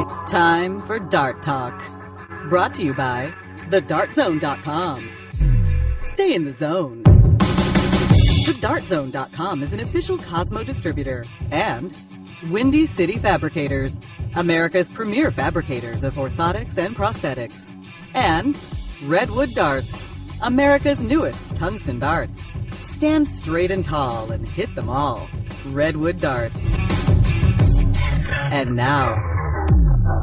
It's time for Dart Talk. Brought to you by thedartzone.com. Stay in the zone. Thedartzone.com is an official Cosmo distributor and Windy City Fabricators, America's premier fabricators of orthotics and prosthetics. And Redwood Darts, America's newest tungsten darts. Stand straight and tall and hit them all. Redwood Darts. And now,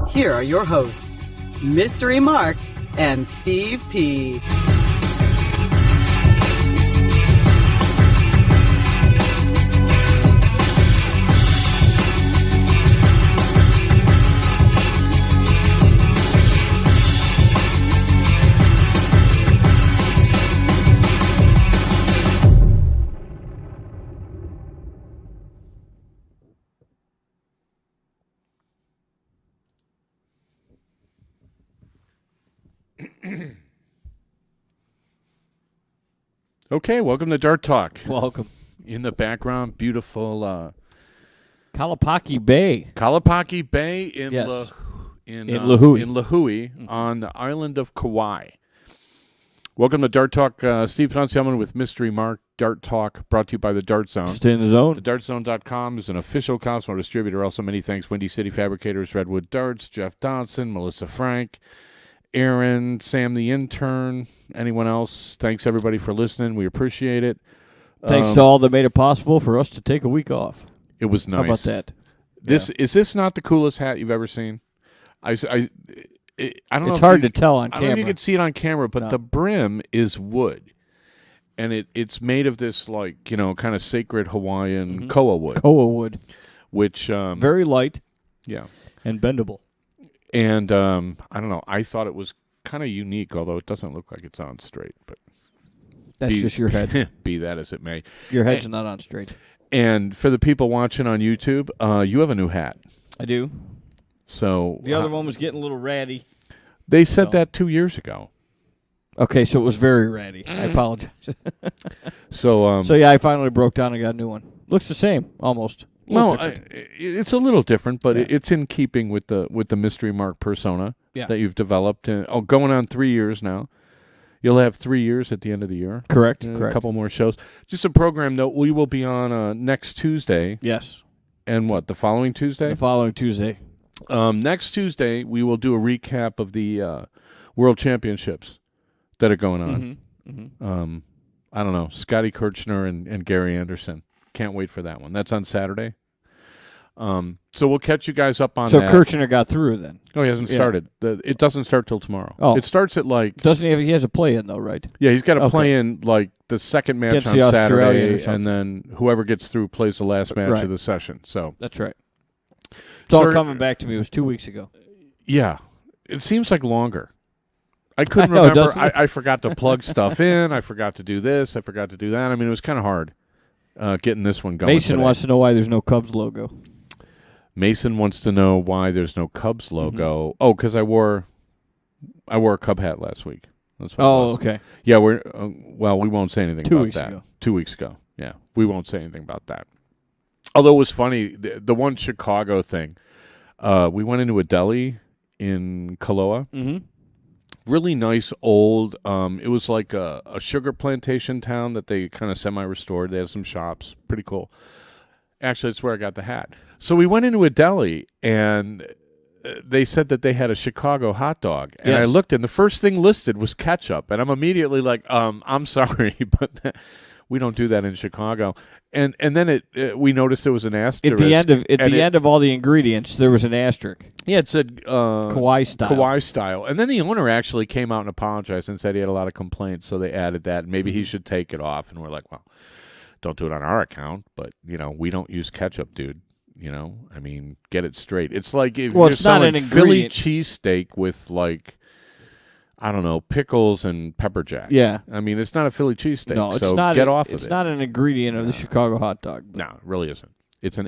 here are your hosts, Mystery Mark and Steve P. Okay, welcome to Dart Talk. Welcome. In the background, beautiful Kalapaki Bay. Kalapaki Bay in Yes. Lahui on the island of Kauai. Welcome to Dart Talk. Steve Ponzielman with Mystery Mark. Dart Talk brought to you by the Dart Zone. Stay in the zone. TheDartZone.com is an official Cosmo distributor. Also, many thanks, Windy City Fabricators, Redwood Darts, Jeff Dodson, Melissa Frank, Aaron, Sam the intern, anyone else. Thanks, everybody, for listening. We appreciate it. Thanks to all that made it possible for us to take a week off. It was nice. How about that? Is this not the coolest hat you've ever seen? I don't know. It's hard to tell on I camera. don't know if you can see it on camera, but the brim is wood. And it's made of this, kind of sacred Hawaiian koa wood. Koa wood. Which very light. Yeah. And bendable. And I don't know. I thought it was kind of unique, although it doesn't look like it's on straight. But that's just your head. Be that as it may. Your head's not on straight. And for the people watching on YouTube, you have a new hat. I do. So the other one was getting a little ratty. They said that 2 years ago. Okay, so it was very ratty. I apologize. So yeah, I finally broke down and got a new one. Looks the same, almost. No, it's a little different, but it's in keeping with the Mystery Mark persona that you've developed. Going on 3 years now. You'll have 3 years at the end of the year. Correct. A couple more shows. Just a program note, we will be on next Tuesday. Yes. And what, the following Tuesday? The following Tuesday. Next Tuesday, we will do a recap of the World Championships that are going on. Mm-hmm. I don't know, Scotty Kirchner and Gary Anderson. Can't wait for that one. That's on Saturday. So we'll catch you guys up on that. So Kirchner got through then? Oh, he hasn't started. It doesn't start till tomorrow. Oh. It starts at Doesn't he have? He has a play-in though, right? Yeah, he's got to play in the second match Against on the Saturday, and then whoever gets through plays the last match of the session. So that's right. It's all coming back to me. It was 2 weeks ago. Yeah. It seems like longer. I couldn't remember. I forgot to plug stuff in. I forgot to do this. I forgot to do that. I mean, it was kind of hard getting this one going. Mason wants to know why there's no Cubs logo. Mason wants to know why there's no Cubs logo. Mm-hmm. Oh, because I wore a Cub hat last week. That's what it was. Okay. Yeah, we won't say anything about that. Ago. 2 weeks ago. Yeah, we won't say anything about that. Although it was funny, the one Chicago thing, we went into a deli in Kaloa. Mm-hmm. Really nice old, it was like a sugar plantation town that they kind of semi-restored. They had some shops. Pretty cool. Actually, that's where I got the hat. So we went into a deli, and they said that they had a Chicago hot dog. And I looked, and the first thing listed was ketchup. And I'm immediately like, I'm sorry, but we don't do that in Chicago. And then we noticed there was an asterisk. At the end of all the ingredients, there was an asterisk. Yeah, it said Kauai style. Kauai style. And then the owner actually came out and apologized and said he had a lot of complaints, so they added that. And maybe he should take it off. And we're like, well, don't do it on our account. But, we don't use ketchup, dude. I mean, get it straight. It's like if you're selling Philly cheesesteak with, I don't know, pickles and pepper jack. Yeah. I mean, it's not a Philly cheesesteak, no, so get off of it. It's not an ingredient of the Chicago hot dog. No, it really isn't. It's an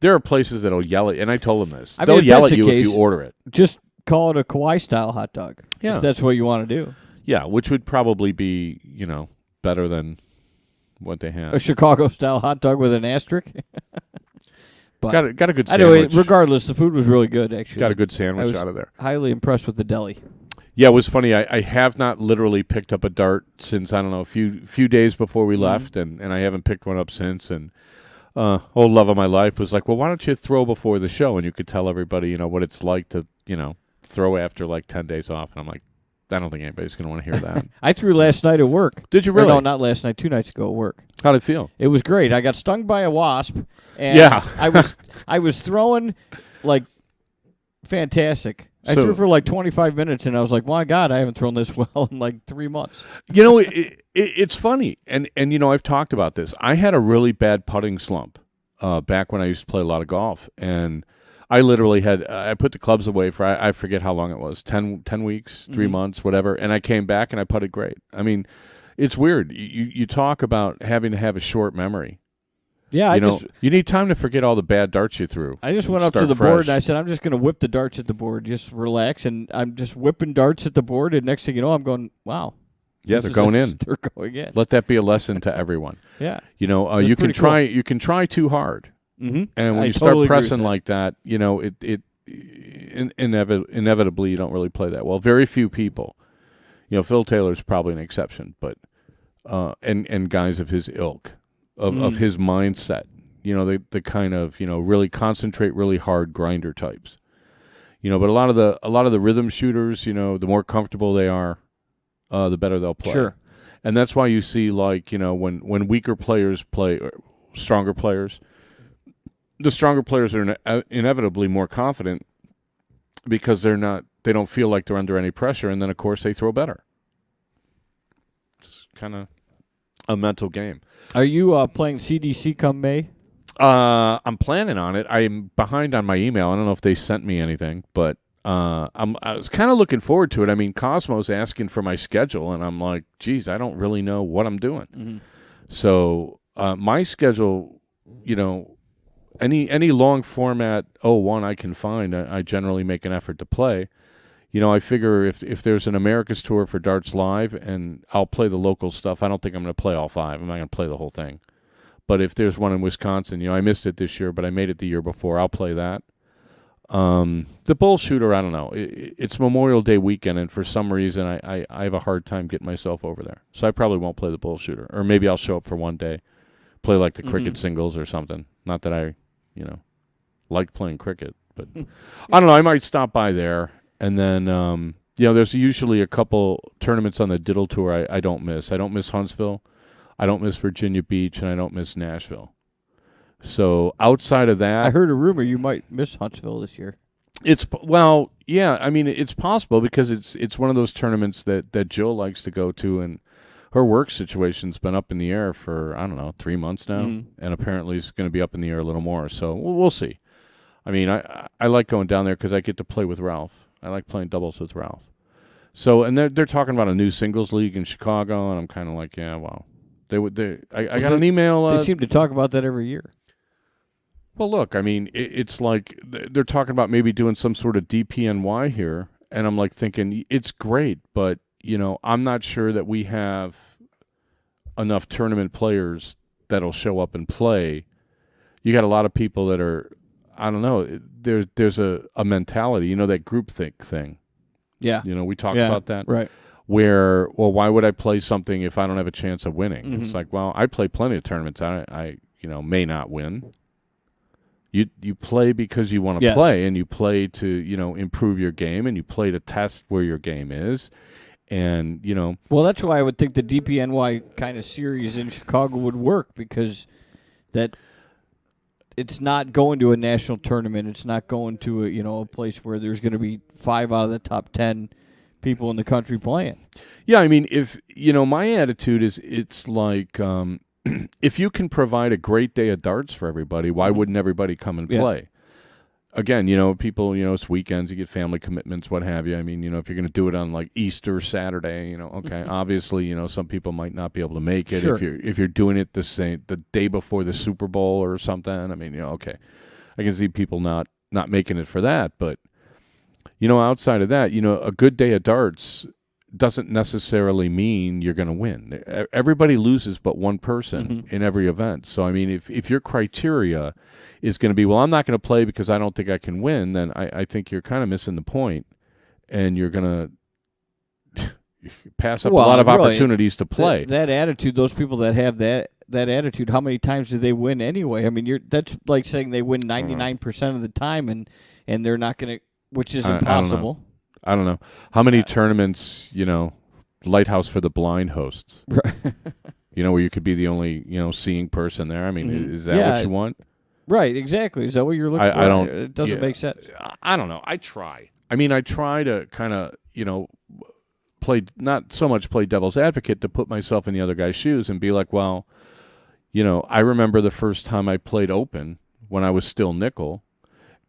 there are places that'll yell at you, and I told them this. They'll yell at you if you order it. Just call it a Kauai-style hot dog. Yeah. If that's what you want to do. Yeah, which would probably be, better than what they have. A Chicago-style hot dog with an asterisk? But got a good anyway, sandwich. regardless, the food was really good, actually. Got a good sandwich out of there. Highly impressed with the deli. Yeah, it was funny. I have not literally picked up a dart since, I don't know, a few days before we left, and I haven't picked one up since. And old love of my life was like, well, why don't you throw before the show? And you could tell everybody, what it's like to, throw after like 10 days off. And I'm like, I don't think anybody's going to want to hear that. I threw last night at work. Did you really? No, not last night. 2 nights ago at work. How'd it feel? It was great. I got stung by a wasp, and Yeah. I was throwing like fantastic. I threw for like 25 minutes, and I was like, my God, I haven't thrown this well in like 3 months. It's funny, and I've talked about this. I had a really bad putting slump back when I used to play a lot of golf, and I literally I put the clubs away for, I forget how long it was, 10 weeks, 3 months, whatever, and I came back and I putted great. I mean, it's weird. You talk about having to have a short memory. Yeah, you need time to forget all the bad darts you threw. I just went up to the board and I said, I'm just going to whip the darts at the board, just relax, and I'm just whipping darts at the board, and next thing you know, I'm going, wow. Yeah, they're going in. They're going in. Let that be a lesson to everyone. Yeah. You can try. Cool. You can try too hard. Mm-hmm. And when you start pressing like that, it inevitably you don't really play that well. Very few people. Phil Taylor's probably an exception, but and guys of his ilk, of his mindset. The kind of really concentrate really hard grinder types. But a lot of the rhythm shooters, the more comfortable they are, the better they'll play. Sure. And that's why you see when weaker players play stronger players. The stronger players are inevitably more confident because they don't feel like they're under any pressure, and then of course they throw better. It's kind of a mental game. Are you playing CDC come May? I'm planning on it. I'm behind on my email. I don't know if they sent me anything, but I was kind of looking forward to it. I mean, Cosmo's asking for my schedule, and I'm like, geez, I don't really know what I'm doing. Mm-hmm. So my schedule, Any long format 01 I can find, I generally make an effort to play. I figure if there's an America's Tour for Darts Live, and I'll play the local stuff, I don't think I'm going to play all 5. I'm not going to play the whole thing. But if there's one in Wisconsin, I missed it this year, but I made it the year before, I'll play that. The bull shooter, I don't know. It's Memorial Day weekend, and for some reason I have a hard time getting myself over there. So I probably won't play the bull shooter. Or maybe I'll show up for one day, play like the cricket singles or something. Not that I like playing cricket, but I don't know. I might stop by there, and then there's usually a couple tournaments on the Diddle Tour I don't miss. I don't miss Huntsville, I don't miss Virginia Beach, and I don't miss Nashville. So outside of that, I heard a rumor you might miss Huntsville this year. It's possible because it's one of those tournaments that Jill likes to go to, and her work situation's been up in the air for, I don't know, 3 months now, and apparently it's going to be up in the air a little more. So we'll see. I mean, I like going down there because I get to play with Ralph. I like playing doubles with Ralph. So, and they're talking about a new singles league in Chicago, and I'm kind of like, yeah, well, I got an email. They seem to talk about that every year. Well, look, I mean, it's like they're talking about maybe doing some sort of DPNY here, and I'm like thinking it's great, but I'm not sure that we have enough tournament players that'll show up and play. You got a lot of people that are, I don't know, there's a mentality, that groupthink thing. Yeah. We talked about that. Right. Where, well, why would I play something if I don't have a chance of winning? Mm-hmm. It's like, well, I play plenty of tournaments. I may not win. You play because you want to play, and you play to, improve your game, and you play to test where your game is. And, Well, that's why I would think the DPNY kind of series in Chicago would work, because that it's not going to a national tournament. It's not going to a place where there's going to be 5 out of the top 10 people in the country playing. Yeah, I mean, if, my attitude is it's like if you can provide a great day of darts for everybody, why wouldn't everybody come and play? Again, people, it's weekends, you get family commitments, what have you. I mean, if you're going to do it on like Easter Saturday, okay, obviously, some people might not be able to make it. Sure. If you're doing it the day before the Super Bowl or something, I mean, okay, I can see people not making it for that. But, outside of that, a good day of darts doesn't necessarily mean you're going to win. Everybody loses but one person in every event. So, I mean, if your criteria is going to be, well, I'm not going to play because I don't think I can win, then I think you're kind of missing the point, and you're going to pass up a lot of opportunities to play. That attitude, those people that have that attitude, how many times do they win anyway? I mean, that's like saying they win 99% of the time, and they're not going to, which is impossible. I don't know. How many tournaments, Lighthouse for the Blind hosts? Right. Where you could be the only, seeing person there. I mean, is that what you want? Right, exactly. Is that what you're looking for? I don't. It doesn't make sense. I don't know. I try. I mean, I try to kind of, play, not so much play devil's advocate, to put myself in the other guy's shoes and be like, well, I remember the first time I played open when I was still nickel,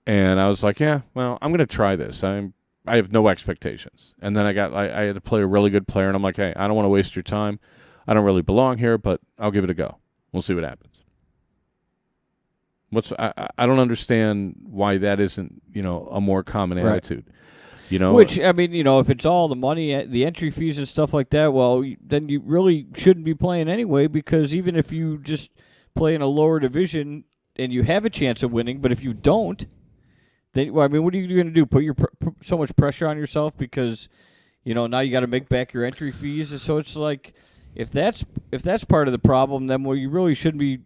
and I was like, yeah, well, I'm going to try this. I have no expectations. And then I had to play a really good player, and I'm like, hey, I don't want to waste your time. I don't really belong here, but I'll give it a go. We'll see what happens. I don't understand why that isn't, a more common attitude. Which, I mean, if it's all the money, the entry fees and stuff like that, well, then you really shouldn't be playing anyway, because even if you just play in a lower division and you have a chance of winning, but if you don't, then, what are you going to do? Put so much pressure on yourself because, now you got to make back your entry fees. So it's like, if that's part of the problem, then you really shouldn't be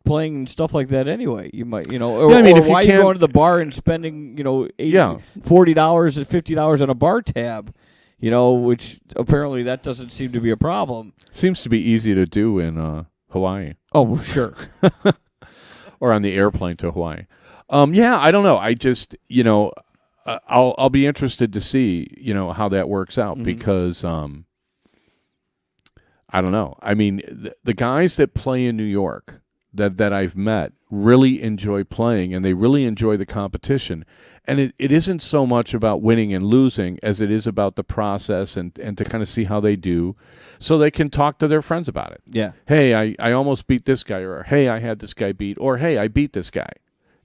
playing and stuff like that anyway. You might, or why are you going to the bar and spending, $40 and $50 on a bar tab, which apparently that doesn't seem to be a problem. Seems to be easy to do in Hawaii. Oh, sure. Or on the airplane to Hawaii. I don't know. I just, I'll be interested to see, how that works out because I don't know. I mean, the guys that play in New York that I've met really enjoy playing, and they really enjoy the competition. And it isn't so much about winning and losing as it is about the process and to kind of see how they do so they can talk to their friends about it. Yeah. Hey, I almost beat this guy, or hey, I had this guy beat, or hey, I beat this guy.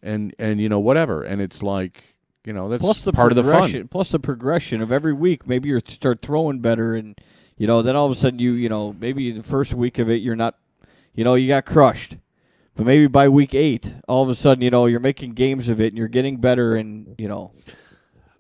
And whatever. And it's like, that's plus the part of the fun. Plus the progression of every week. Maybe you start throwing better, and, then all of a sudden maybe the first week of it you're not, you got crushed. But maybe by week 8, all of a sudden, you're making games of it and you're getting better, and,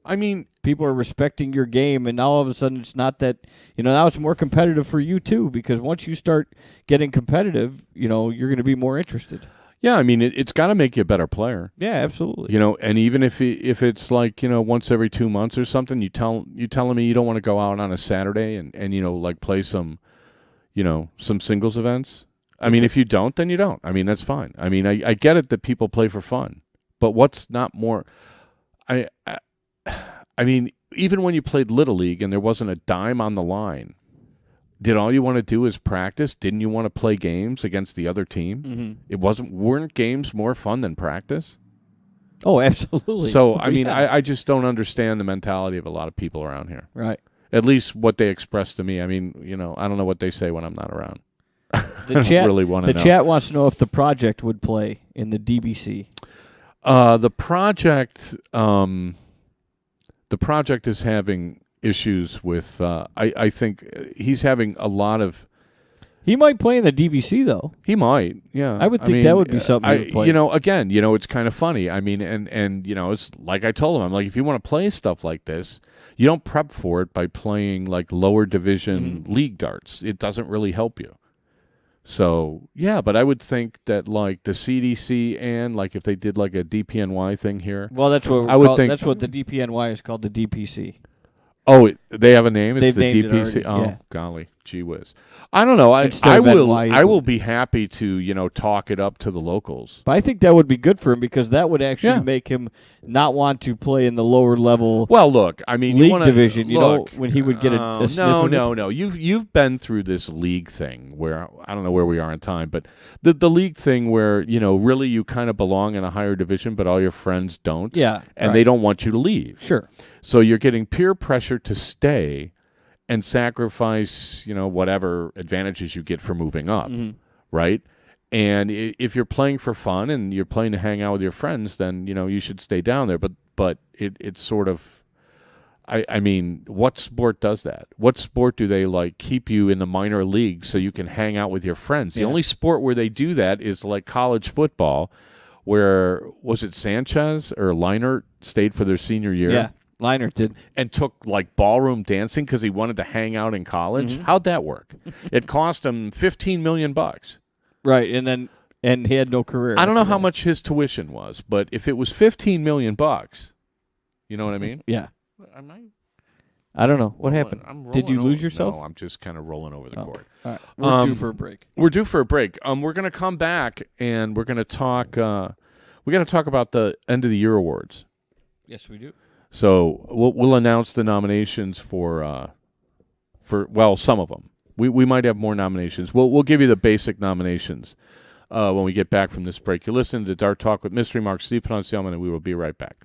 I mean, people are respecting your game, and now all of a sudden it's not that, now it's more competitive for you too, because once you start getting competitive, you're going to be more interested. Yeah, I mean, it's got to make you a better player. Yeah, absolutely. And even if it's like, once every 2 months or something, you telling me you don't want to go out on a Saturday and like play some singles events. I mean, if you don't, then you don't. I mean, that's fine. I mean, I get it that people play for fun, but what's not more? I mean, even when you played Little League and there wasn't a dime on the line, did all you want to do is practice? Didn't you want to play games against the other team? Mm-hmm. Weren't games more fun than practice? Oh, absolutely. So, I mean, I just don't understand the mentality of a lot of people around here. Right. At least what they express to me. I mean, I don't know what they say when I'm not around. The chat really want to know. Chat wants to know if the project would play in the DBC. The project is having issues with. I think he's having a lot of. He might play in the DBC though. He might, yeah. I would think that would be something he would play. Again, it's kind of funny. I mean, and it's like I told him, I'm like, if you want to play stuff like this, you don't prep for it by playing like lower division league darts. It doesn't really help you. So, yeah, but I would think that, like, the CDC and, like, if they did, like, a DPNY thing here. Well, that's what that's what the DPNY is called, the DPC. Oh, they have a name? They've it's the DPC. Oh, golly, gee whiz. I don't know. I will be happy to, talk it up to the locals. But I think that would be good for him because that would actually make him not want to play in the lower level. Well, look, I mean, league division. When he would get a sniff of it. No. You've been through this league thing where I don't know where we are in time, but the league thing where really you kind of belong in a higher division, but all your friends don't. Yeah, and they don't want you to leave. Sure. So you're getting peer pressure to stay and sacrifice, whatever advantages you get for moving up, right? And if you're playing for fun and you're playing to hang out with your friends, then, you should stay down there. But it's sort of, I mean, what sport does that? What sport do they like keep you in the minor leagues so you can hang out with your friends? The only sport where they do that is like college football, where was it Sanchez or Leinart stayed for their senior year? Yeah, Leinart did. And took like ballroom dancing because he wanted to hang out in college. Mm-hmm. How'd that work? It cost him $15 million. Right, and he had no career. I don't know how much his tuition was, but if it was $15 million, you know what I mean? Yeah. I don't know. What happened? Did you lose yourself? No, I'm just kind of rolling over the court. All right. We're due for a break. We're due for a break. We're going to come back, and we're going to talk we're going to talk about the end of the year awards. Yes, we do. So we'll announce the nominations for some of them. We might have more nominations. We'll give you the basic nominations when we get back from this break. You're listening to Dart Talk with Mystery Mark, Steve Poncelman, and we will be right back.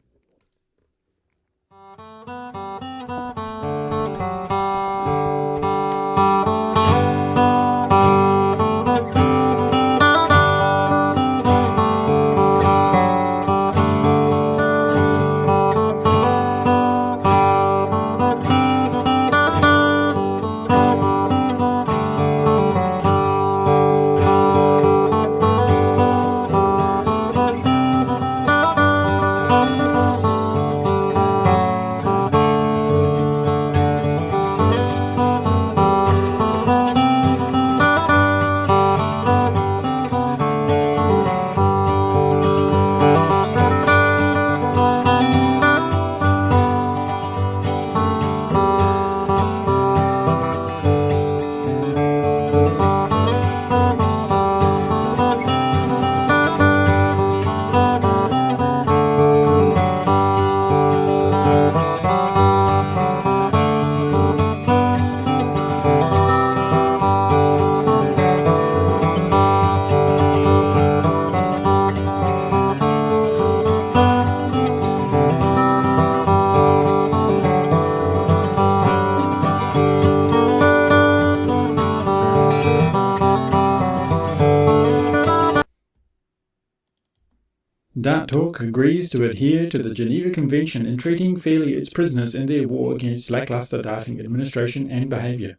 Dart Talk agrees to adhere to the Geneva Convention in treating fairly its prisoners in their war against lackluster darting administration and behaviour.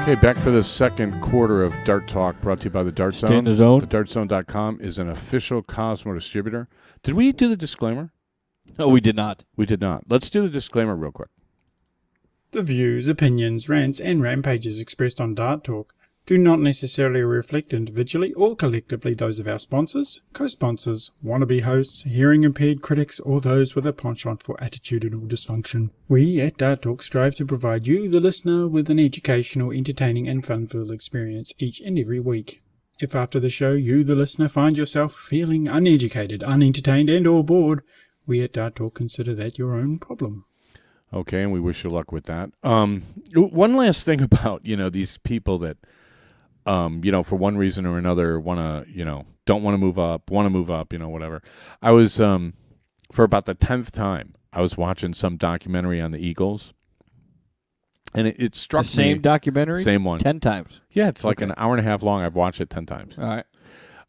Okay, back for the second quarter of Dart Talk, brought to you by the Dart Zone. Stay in the zone. TheDartZone.com is an official Cosmo distributor. Did we do the disclaimer? No, we did not. We did not. Let's do the disclaimer real quick. The views, opinions, rants and rampages expressed on Dart Talk do not necessarily reflect individually or collectively those of our sponsors, co-sponsors, wannabe hosts, hearing-impaired critics, or those with a penchant for attitudinal dysfunction. We at Dart Talk strive to provide you, the listener, with an educational, entertaining and fun-filled experience each and every week. If after the show you, the listener, find yourself feeling uneducated, unentertained and or bored, we at Dart Talk consider that your own problem. Okay, and we wish you luck with that. One last thing about, these people that for one reason or another want to, don't want to move up, whatever. I was, for about the 10th time, I was watching some documentary on the Eagles, and it struck me. The same documentary? Same one. 10 times? Yeah, it's like an hour and a half long. I've watched it 10 times. All right.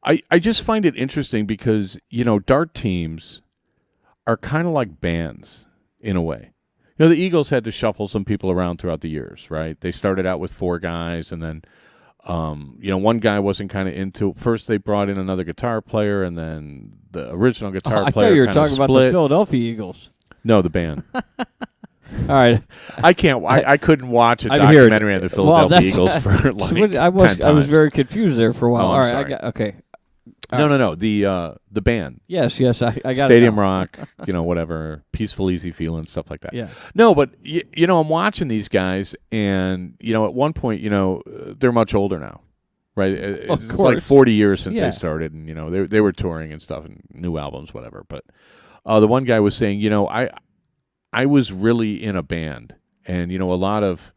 I just find it interesting because, dart teams are kind of like bands in a way. The Eagles had to shuffle some people around throughout the years, right? They started out with 4 guys, and then one guy wasn't kind of into. First, they brought in another guitar player, and then the original guitar player. I thought you were talking split. about the Philadelphia Eagles. No, the band. All right. I can't. I couldn't watch a documentary on the Philadelphia Eagles for like 10 times. I was very confused there for a while. Oh, all right. sorry. Okay. No. The band. Yes. I got Stadium it Rock. Whatever. Peaceful, easy feeling, stuff like that. Yeah. No, but I'm watching these guys, and at one point, they're much older now. Right, it's like 40 years since they started, and they were touring and stuff, and new albums, whatever. But the one guy was saying, I was really in a band, and a lot of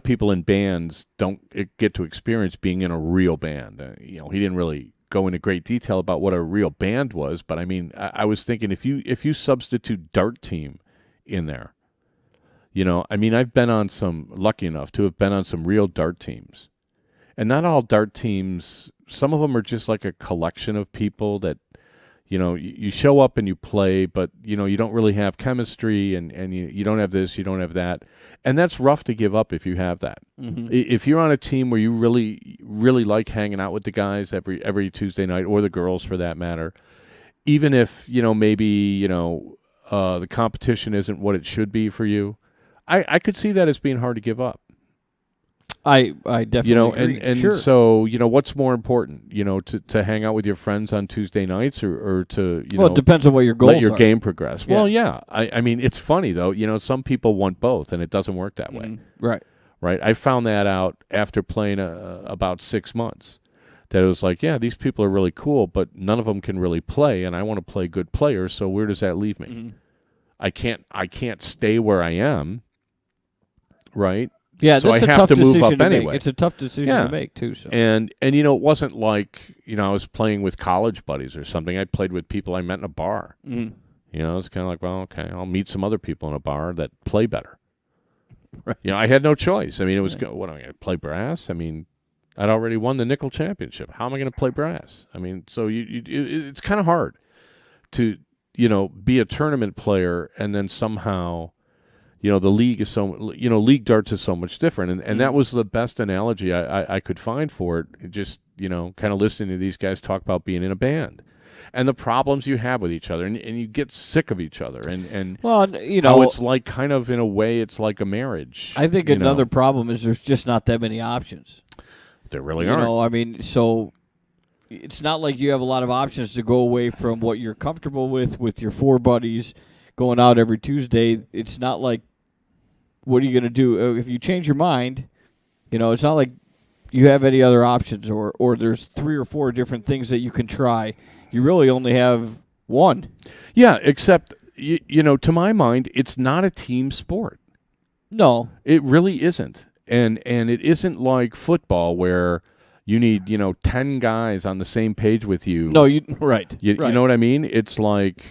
people in bands don't get to experience being in a real band. He didn't really go into great detail about what a real band was, but I mean, I was thinking if you substitute dart team in there, I mean, I've been on lucky enough to have been on some real dart teams, and not all dart teams. Some of them are just like a collection of people that, you show up and you play, but, you don't really have chemistry and you don't have this, you don't have that. And that's rough to give up if you have that. Mm-hmm. If you're on a team where you really, really like hanging out with the guys every Tuesday night, or the girls for that matter, even if, maybe, the competition isn't what it should be for you, I could see that as being hard to give up. I definitely agree. And sure. so, what's more important, to hang out with your friends on Tuesday nights or to, well, it depends on what your goals let your are. game progress. Yeah. Well, yeah. I mean, it's funny, though. Some people want both, and it doesn't work that way. Right. Right? I found that out after playing about 6 months, that it was like, yeah, these people are really cool, but none of them can really play, and I want to play good players, so where does that leave me? Mm-hmm. I can't stay where I am, right? Yeah, so that's I a have tough to move decision up to anyway. make. It's a tough decision to make, too. So. And it wasn't like, I was playing with college buddies or something. I played with people I met in a bar. Mm-hmm. It's kind of like, well, okay, I'll meet some other people in a bar that play better. Right. I had no choice. I mean, it was, what am I going to play brass? I mean, I'd already won the nickel championship. How am I going to play brass? I mean, so it's kind of hard to, be a tournament player and then somehow, the league is so, league darts is so much different. And that was the best analogy I could find for it. Just, kind of listening to these guys talk about being in a band and the problems you have with each other. And you get sick of each other. And well, how it's like kind of in a way, it's like a marriage. I think another problem is there's just not that many options. There really aren't. I mean, so it's not like you have a lot of options to go away from what you're comfortable with your four buddies going out every Tuesday. It's not like, what are you going to do? If you change your mind, it's not like you have any other options or there's 3 or 4 different things that you can try. You really only have one. Yeah, except, to my mind, it's not a team sport. No. It really isn't. And it isn't like football where you need, 10 guys on the same page with you. No, right. You know what I mean? It's like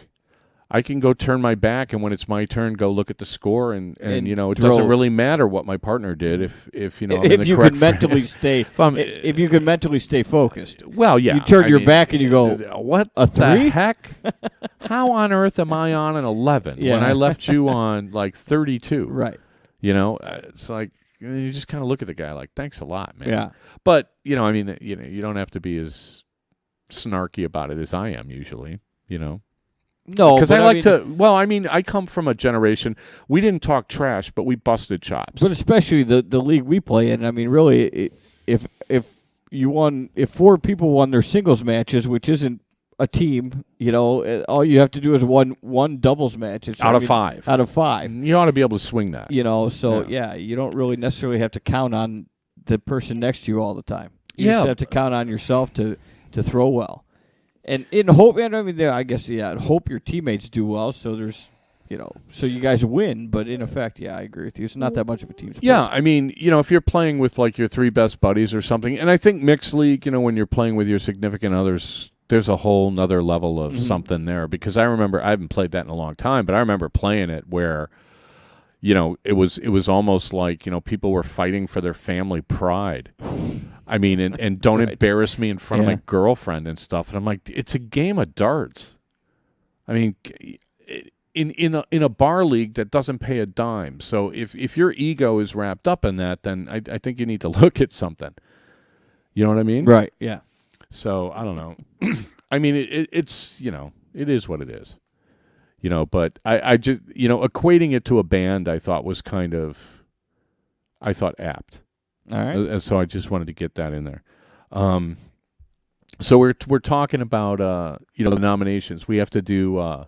I can go turn my back, and when it's my turn, go look at the score, and it doesn't really matter what my partner did if if you can mentally stay if you can mentally stay focused. Well, yeah, you turn your back and you go, what a 3? the heck? How on earth am I on an 11 when I left you on like 32? Right. It's like you just kind of look at the guy like, thanks a lot, man. Yeah. But you don't have to be as snarky about it as I am usually. No, because I come from a generation, we didn't talk trash, but we busted chops. But especially the league we play in, I mean, really, if 4 people won their singles matches, which isn't a team, all you have to do is one doubles match. Out of 5. Out of 5. You ought to be able to swing that. you don't really necessarily have to count on the person next to you all the time. You just have to count on yourself to throw well. And in hope, hope your teammates do well. So there's, so you guys win. But in effect, I agree with you. It's not that much of a team sport. Yeah, I mean, if you're playing with like your 3 best buddies or something, and I think mixed league, when you're playing with your significant others, there's a whole nother level of something there. Because I remember, I haven't played that in a long time, but I remember playing it where, it was almost like, people were fighting for their family pride. I mean, and don't embarrass me in front of my girlfriend and stuff. And I'm like, it's a game of darts. I mean, in a bar league that doesn't pay a dime. So if your ego is wrapped up in that, then I think you need to look at something. You know what I mean? Right. Yeah. So I don't know. I mean, it's it is what it is. But I just equating it to a band, I thought was apt. All right. And so I just wanted to get that in there. So we're talking about the nominations. We have to do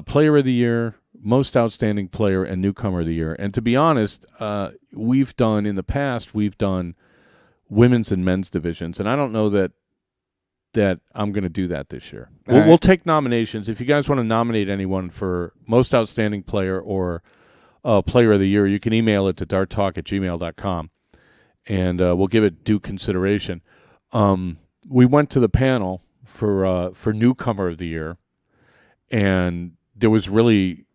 Player of the Year, Most Outstanding Player, and Newcomer of the Year. And to be honest, we've done women's and men's divisions, and I don't know that I'm going to do that this year. We'll take nominations. If you guys want to nominate anyone for Most Outstanding Player or Player of the Year, you can email it to darttalk@gmail.com, and we'll give it due consideration. we went to the panel for Newcomer of the Year, and there was really,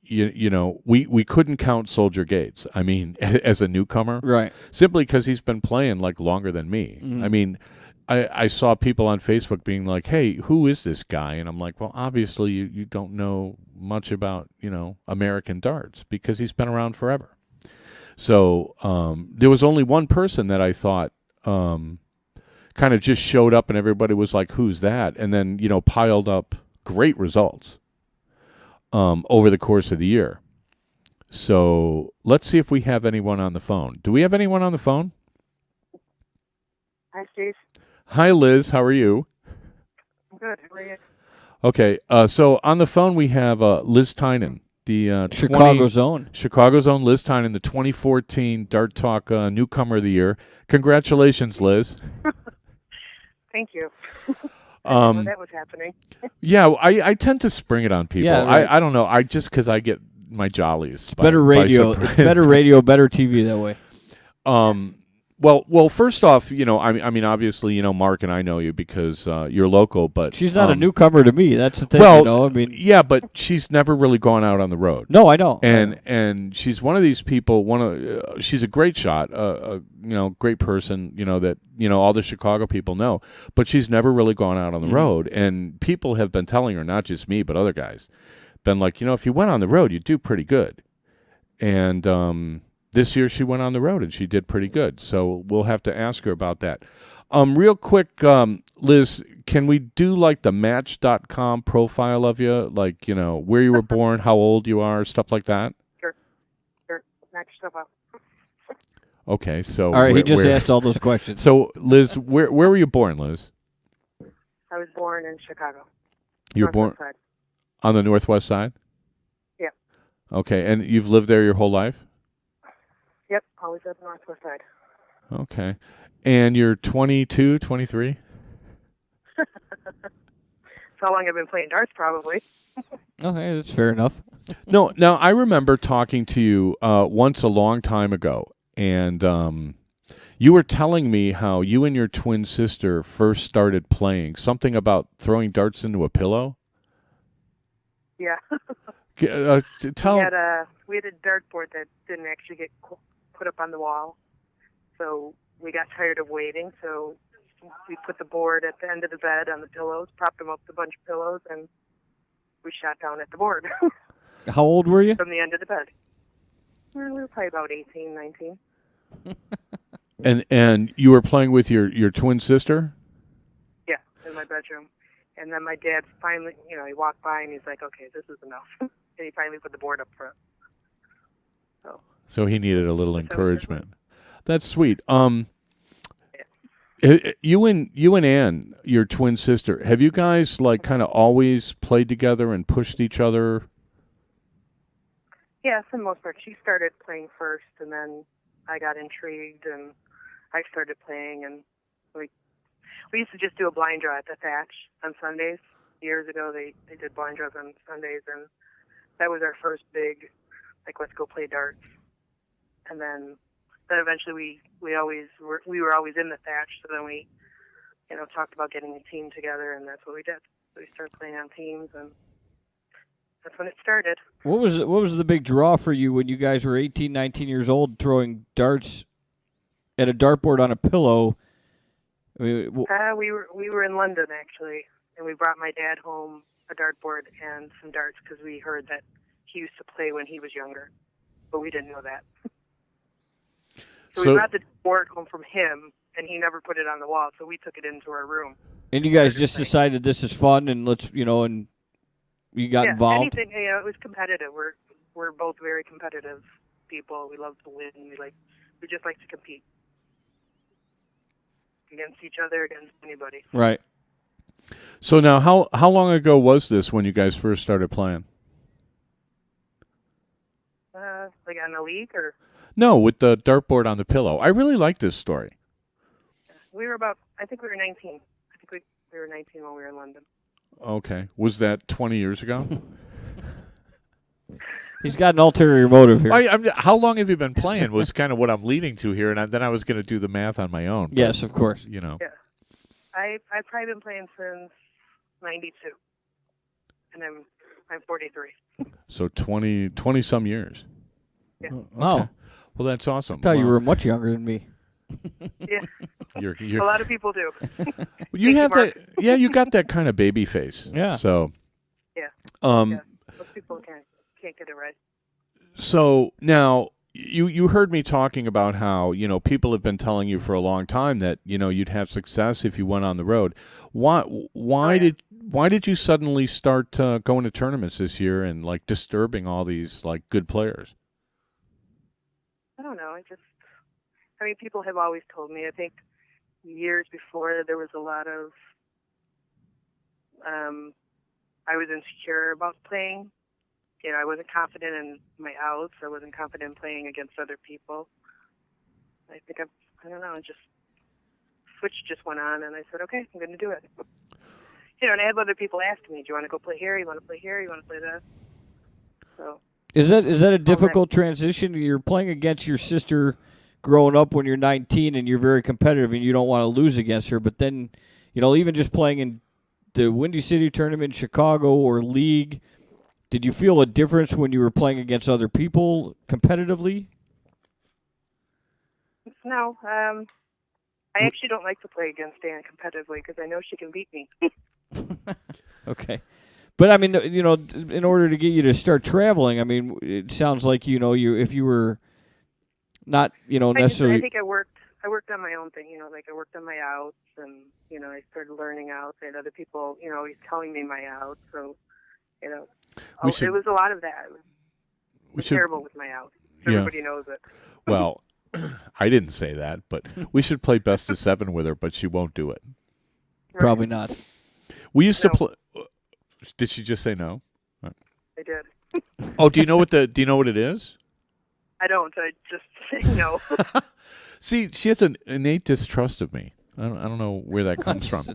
we couldn't count Soldier Gates. I mean, as a newcomer, Right. simply because he's been playing like longer than me. Mhm. I mean, I saw people on Facebook being like, "Hey, who is this guy?" And I'm like, "Well, obviously you don't know much about American darts because he's been around forever." So there was only one person that I thought kind of just showed up and everybody was like, "Who's that?" And then piled up great results over the course of the year. So let's see if we have anyone on the phone. Do we have anyone on the phone? Hi, Steve. Hi, Liz. How are you? I'm good. How are you? Okay. So on the phone we have Liz Tynan, the Chicago's own. Chicago's own Liz Tynan, the 2014 Dart Talk Newcomer of the Year. Congratulations, Liz. Thank you. I didn't know that was happening. Yeah, I tend to spring it on people. Yeah, right. I don't know. Because I get my jollies. Better radio. It's better radio, better TV that way. Well, first off, I mean, obviously, Mark and I know you because you're local, but She's not a newcomer to me. That's the thing. Well, I mean, yeah, but she's never really gone out on the road. no, I know. And she's one of these people. She's a great shot, great person. That all the Chicago people know, but she's never really gone out on the road. And people have been telling her, not just me, but other guys, been like, if you went on the road, you'd do pretty good. And this year she went on the road and she did pretty good. So we'll have to ask her about that. Real quick, Liz, can we do like the Match.com profile of you? Like, where you were born, how old you are, stuff like that? Sure. Match stuff up. Okay, so... all right, he just asked all those questions. So, Liz, where were you born, Liz? I was born in Chicago. You were born Northwest side. on the northwest side? Yeah. Okay, and you've lived there your whole life? Yep, always at the Northwest side. Okay. And you're 22, 23? That's how long I've been playing darts, probably. Okay, that's fair enough. No, now I remember talking to you once a long time ago, and you were telling me how you and your twin sister first started playing, something about throwing darts into a pillow? Yeah. Tell... We had a dartboard that didn't actually get put up on the wall, so we got tired of waiting, so we put the board at the end of the bed on the pillows, propped them up with a bunch of pillows, and we shot down at the board. How old were you? From the end of the bed. We were probably about 18, 19. And you were playing with your twin sister? Yeah, in my bedroom. And then my dad finally, he walked by and he's like, okay, this is enough. And he finally put the board up front. So he needed a little encouragement. That's sweet. You and Ann, your twin sister, have you guys like kind of always played together and pushed each other? Yeah, for the most part. She started playing first, and then I got intrigued, and I started playing, and we used to just do a blind draw at the Thatch on Sundays. Years ago, they did blind draws on Sundays, and that was our first big, like, let's go play darts. And then eventually we were always in the Thatch, so then we, talked about getting a team together, and that's what we did. So we started playing on teams, and that's when it started. What was the big draw for you when you guys were 18, 19 years old throwing darts at a dartboard on a pillow? I mean, we were in London, actually, and we brought my dad home a dartboard and some darts because we heard that he used to play when he was younger, but we didn't know that. So we brought the board home from him, and he never put it on the wall, so we took it into our room. And you guys just decided this is fun, and let's, and you got involved? Anything, it was competitive. We're both very competitive people. We love to win. We just like to compete against each other, against anybody. Right. So now, how long ago was this when you guys first started playing? Like on the league, or? No, with the dartboard on the pillow. I really like this story. We were I think we were 19. I think we were 19 when we were in London. Okay. Was that 20 years ago? He's got an ulterior motive here. How long have you been playing was kind of what I'm leading to here, and then I was going to do the math on my own. Yes, of course. Yeah. I've probably been playing since '92, and I'm 43. So 20 some years. Yeah. Wow. Well, that's awesome. I thought you Well, were much younger than me. Yeah, You're a lot of people do. you have Mark. that. Yeah, you got that kind of baby face. Yeah. So. Yeah. Um. Yeah. Most people can't get it right. So now you heard me talking about how people have been telling you for a long time that you'd have success if you went on the road. Why did you suddenly start going to tournaments this year and like disturbing all these like good players? I don't know. I mean, people have always told me. I think years before there was a lot of I was insecure about playing. I wasn't confident in my outs. I wasn't confident in playing against other people. I think I don't know, just switch just went on, and I said, okay, I'm going to do it. And I have other people ask me, do you want to go play here? You want to play here? You want to play that? So Is that a difficult transition? You're playing against your sister growing up when you're 19, and you're very competitive, and you don't want to lose against her. But then, even just playing in the Windy City tournament, Chicago, or league, did you feel a difference when you were playing against other people competitively? No, I actually don't like to play against Dan competitively because I know she can beat me. Okay. But, I mean, in order to get you to start traveling, I mean, it sounds like, if you were not, necessarily. I think I worked on my own thing, like I worked on my outs and, I started learning outs. I had other people, always telling me my outs. So, it was a lot of that. I was terrible with my outs. Everybody knows it. Well, I didn't say that, but we should play best of 7 with her, but she won't do it. Right. Probably not. We used to play. Did she just say no? I did. Oh, do you know what it is? I don't. I just say no. See, she has an innate distrust of me. I don't know where that comes from.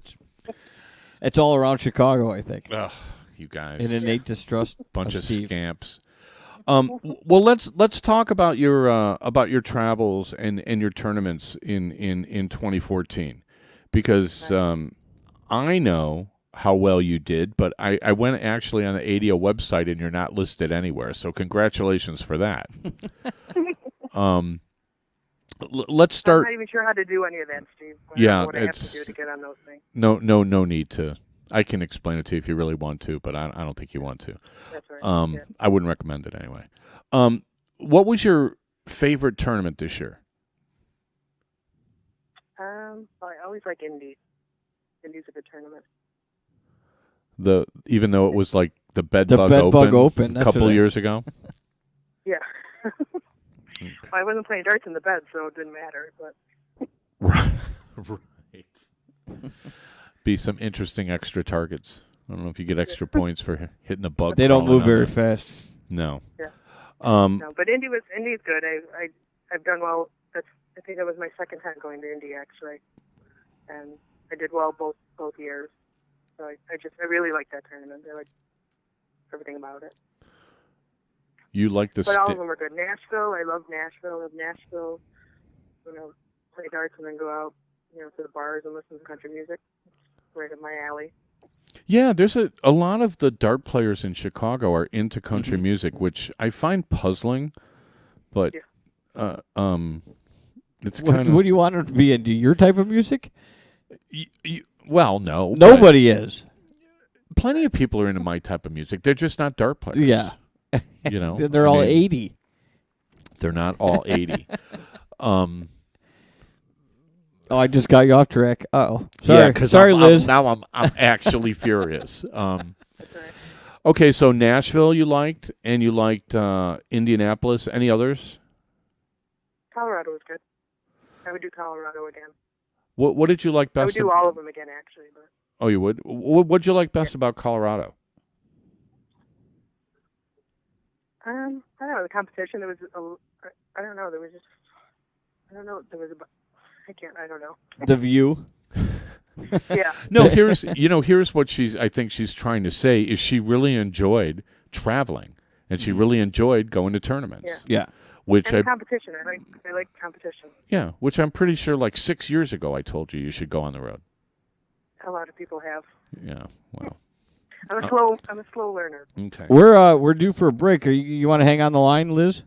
It's all around Chicago, I think. Ugh, you guys. An innate distrust. Bunch of Steve. scamps. Well, let's talk about your travels and your tournaments in 2014, because I know how well you did, but I went actually on the ADO website and you're not listed anywhere. So congratulations for that. Let's start. I'm not even sure how to do any of that, Steve. I Yeah, don't know what I have to do to get on those things. No need to. I can explain it to you if you really want to, but I don't think you want to. That's right. Yeah. I wouldn't recommend it anyway. What was your favorite tournament this year? Well, I always like Indies. Indies a good tournament. Even though it was like the Bedbug Open a couple years ago? Yeah. Well, I wasn't playing darts in the bed, so it didn't matter. But Right. Be some interesting extra targets. I don't know if you get extra points for hitting the bug. They don't move very fast. No. Yeah. No, but Indy's good. I've done well. I think that was my second time going to Indy actually, and I did well both years. So I really like that tournament. I like everything about it. You like the. But all of them are good. Nashville, I love Nashville. I love Nashville. Play darts and then go out, to the bars and listen to country music. It's right up my alley. Yeah, there's a lot of the dart players in Chicago are into country music, which I find puzzling. But it's kind of. What do you want them to be into? Your type of music? Well, no. Nobody is. Plenty of people are into my type of music. They're just not dart players. Yeah. They're all 80. They're not all 80. Oh, I just got you off track. Uh-oh. Sorry. Yeah, sorry, Liz. Now I'm actually furious. Okay, so Nashville you liked, and you liked Indianapolis. Any others? Colorado was good. I would do Colorado again. What did you like best? I would do all of them again, actually. But. Oh, you would? What'd you like best about Colorado? I don't know, the competition. There was I don't know. There was just I don't know. There was I don't know. The view. Yeah. No, here's what I think she's trying to say is she really enjoyed traveling and she really enjoyed going to tournaments. Yeah. And competition. I like competition. Yeah, which I'm pretty sure like 6 years ago I told you should go on the road. A lot of people have. Yeah. Well. I'm a slow learner. Okay. We're due for a break. You want to hang on the line, Liz?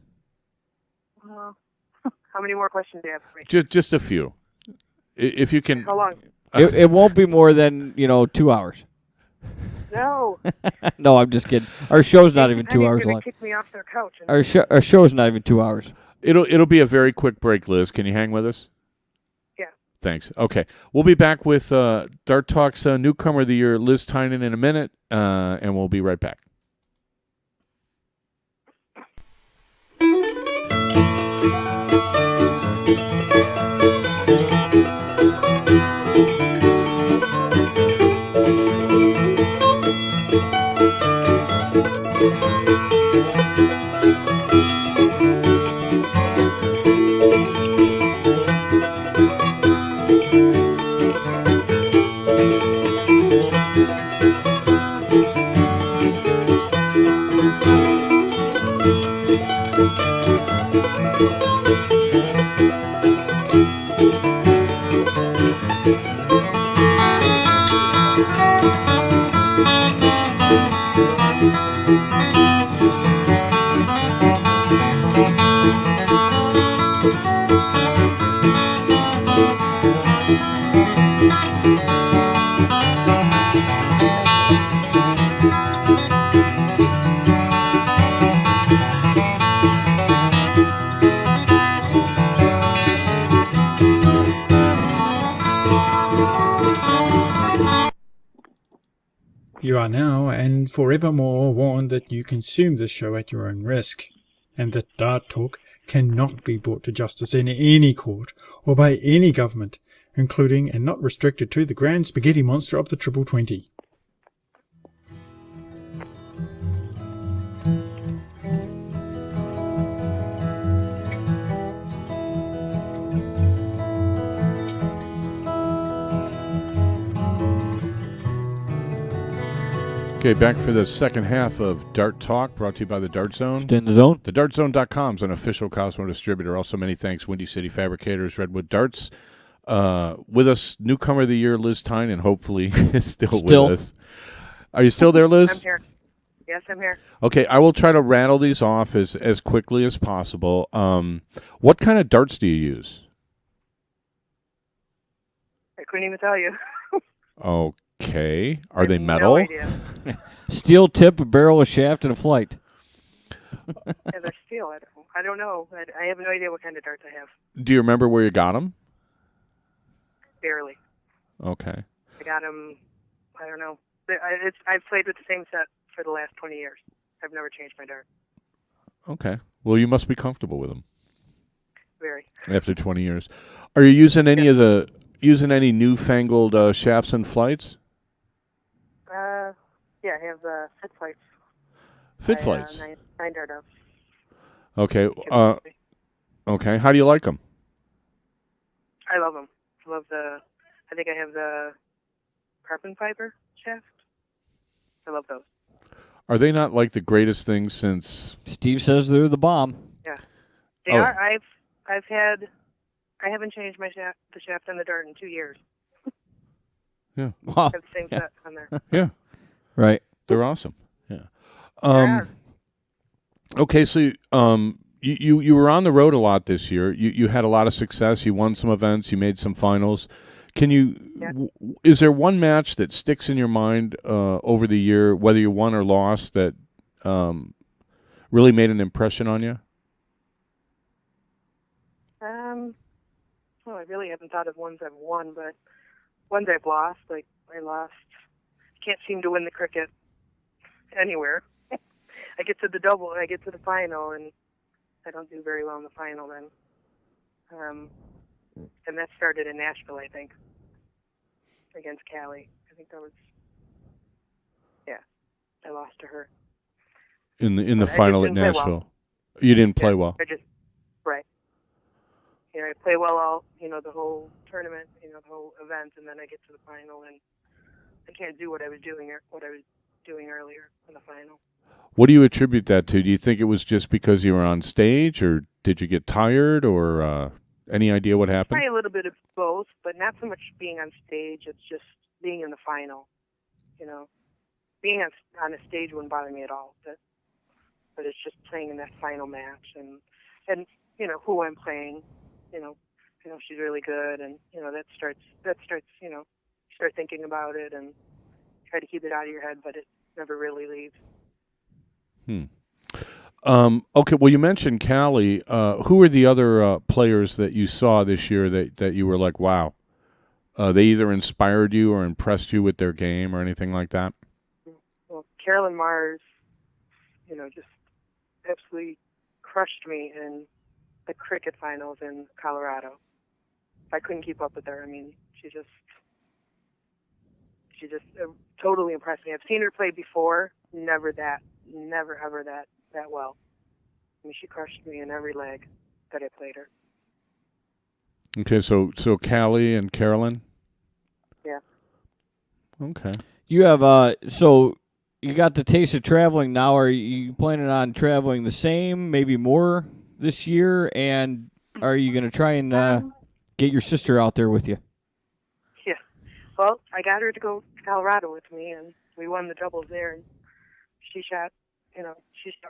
How many more questions do you have for me? Just a few. If you can. How long? It won't be more than 2 hours. No. No, I'm just kidding. Our show's not even 2 hours Gonna long. kick me off their couch. Our show's not even 2 hours. It'll be a very quick break, Liz. Can you hang with us? Yeah. Thanks. Okay. We'll be back with Dart Talk's Newcomer of the Year, Liz Tynan, in a minute, and we'll be right back. You are now and forevermore warned that you consume this show at your own risk, and that Dart Talk cannot be brought to justice in any court or by any government, including and not restricted to the grand spaghetti monster of the Triple 20. Okay, back for the second half of Dart Talk, brought to you by the Dart Zone. Stay in the zone. TheDartZone.com is an official Cosmo distributor. Also, many thanks, Windy City Fabricators, Redwood Darts. With us, Newcomer of the Year, Liz Tynan, hopefully is still with us. Are you still there, Liz? I'm here. Yes, I'm here. Okay, I will try to rattle these off as quickly as possible. What kind of darts do you use? I couldn't even tell you. Okay. Are they No metal? idea. Steel tip, a barrel, a shaft, and a flight. Yeah, they're steel. I don't know. I have no idea what kind of darts I have. Do you remember where you got them? Barely. Okay. I got them. I don't know. I've played with the same set for the last 20 years. I've never changed my dart. Okay. Well, you must be comfortable with them Very. after 20 years. Are you using any newfangled shafts and flights? Yeah, I have fit flights. Fit flights. 9 dart ups. Okay. Okay. How do you like them? I love them. I think I have the carbon fiber shaft. I love those. Are they not like the greatest thing since? Steve says they're the bomb. Yeah, they are. I haven't changed the shaft on the dart in 2 years. Yeah. Wow. I have the same set on there. Yeah. Right. They're awesome. Yeah. They are. Okay, so you were on the road a lot this year. You had a lot of success. You won some events. You made some finals. Can you? Yeah. Is there one match that sticks in your mind over the year, whether you won or lost, that really made an impression on you? Well, I really haven't thought of ones I've won, but ones I've lost. Like I can't seem to win the cricket anywhere. I get to the double, I get to the final, and I don't do very well in the final then. And that started in Nashville, I think, against Callie. I think that was, yeah, I lost to her. In the final at Nashville. You didn't play well. Right. You know, I play well all, the whole tournament, the whole event, and then I get to the final, and I can't do what I was doing earlier in the final. What do you attribute that to? Do you think it was just because you were on stage, or did you get tired, or any idea what happened? Probably a little bit of both, but not so much being on stage. It's just being in the final. You know, being on a stage wouldn't bother me at all, but it's just playing in that final match and you know who I'm playing. You know she's really good, and you know that starts you know, you start thinking about it and try to keep it out of your head, but it never really leaves. Okay, well, you mentioned Callie. Who are the other players that you saw this year that you were like, wow, they either inspired you or impressed you with their game or anything like that? Well, Carolyn Mars, you know, just absolutely crushed me in the cricket finals in Colorado. I couldn't keep up with her. I mean, she just totally impressed me. I've seen her play before, never ever that well. I mean, she crushed me in every leg that I played her. Okay, so Callie and Carolyn? Yeah. Okay. You have so you got the taste of traveling now. Are you planning on traveling the same, maybe more this year? And are you going to try and get your sister out there with you? Yeah. Well, I got her to go to Colorado with me, and we won the doubles there. And she shot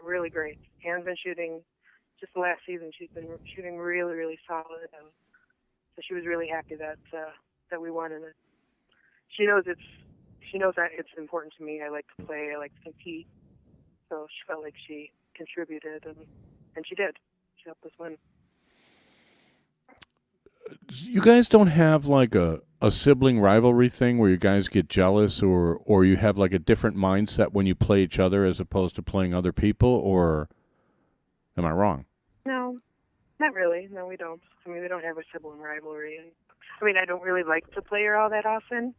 really great. Anne's been shooting, just the last season, she's been shooting really, really solid, and so she was really happy that we won. And she knows that it's important to me. I like to play, I like to compete, so she felt like she contributed, and she did. She helped us win. You guys don't have like a sibling rivalry thing where you guys get jealous or you have like a different mindset when you play each other as opposed to playing other people, or am I wrong? No, not really. No, we don't. I mean, we don't have a sibling rivalry. And I mean, I don't really like to play her all that often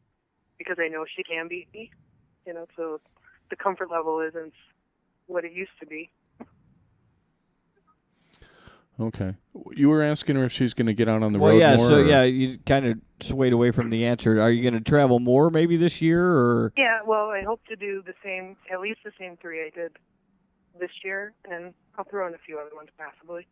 because I know she can beat me, you know, so the comfort level isn't what it used to be. Okay. You were asking her if she's going to get out on the Well, road yeah, more? so yeah, you kind of swayed away from the answer. Are you going to travel more maybe this year, or? Yeah, well, I hope to do at least the same 3 I did this year, and I'll throw in a few other ones possibly.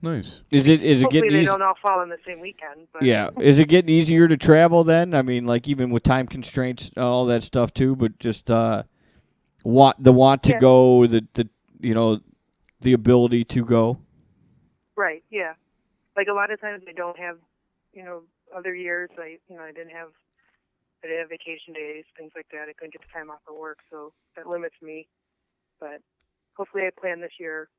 Nice. Is it Hopefully getting they easy? don't all fall on the same weekend. But Yeah. Is it getting easier to travel then? I mean, like even with time constraints, all that stuff too, but just want to Yeah. go, the you know, the ability to go. Right, yeah. Like a lot of times I don't have, you know, other years I didn't have vacation days, things like that. I couldn't get the time off for work, so that limits me. But hopefully I plan this year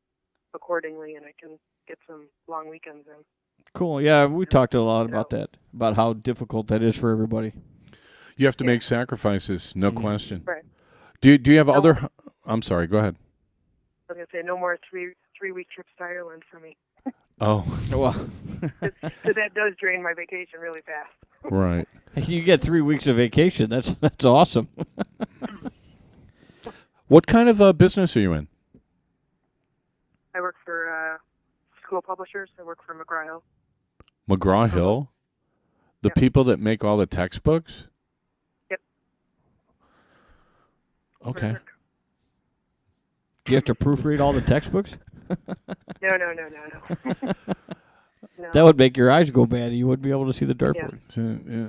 accordingly and I can get some long weekends in. Cool. Yeah, we talked a lot about that, about how difficult that is for everybody. You have to make sacrifices, no question. Right. Do you have other? I'm sorry. Go ahead. I was gonna say no more three-week trips to Ireland for me. Oh, Well, So that does drain my vacation really fast. right. you get 3 weeks of vacation. That's awesome. What kind of business are you in? I work for school publishers. I work for McGraw-Hill. McGraw-Hill? The Yep. people that make all the textbooks? Yep. Okay. Do you have to proofread all the textbooks? No. No. That would make your eyes go bad. You wouldn't be able to see the dartboard.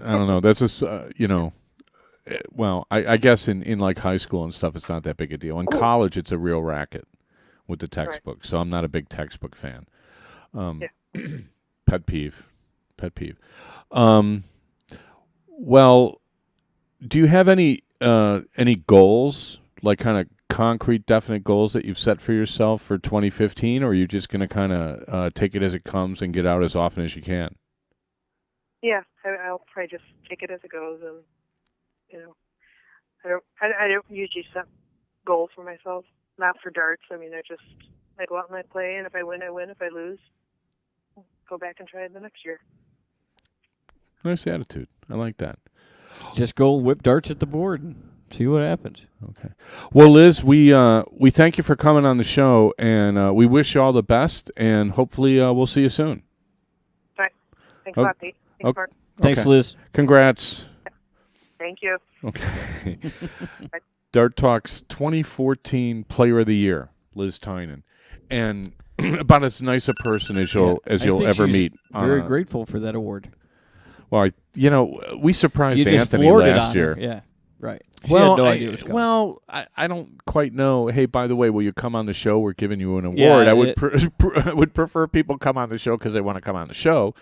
I don't know. That's just, well, I guess in like high school and stuff, it's not that big a deal. In college, it's a real racket with the textbooks. So I'm not a big textbook fan. Pet peeve. Well, do you have any goals, like kind of concrete, definite goals that you've set for yourself for 2015, or are you just going to kind of take it as it comes and get out as often as you can? Yeah, I'll probably just take it as it goes, and I don't usually set goals for myself. Not for darts. I mean, I go out and I play, and if I win, I win. If I lose, I'll go back and try it the next year. Nice attitude. I like that. Just go whip darts at the board and see what happens. Okay. Well, Liz, we thank you for coming on the show, and we wish you all the best, and hopefully we'll see you soon. All right. Thanks a lot, Pete. Thanks, Mark. Thanks, Okay. Liz. Congrats. Thank you. Okay. Dart Talk's 2014 Player of the Year, Liz Tynan, and about as nice a person as you'll I think ever she's meet. Very grateful for that award. Well, we surprised You just Anthony floored it last on year. her. Yeah, right. She had no idea it was coming. I don't quite know. Hey, by the way, will you come on the show? We're giving you an award. Yeah, I would prefer people come on the show because they want to come on the show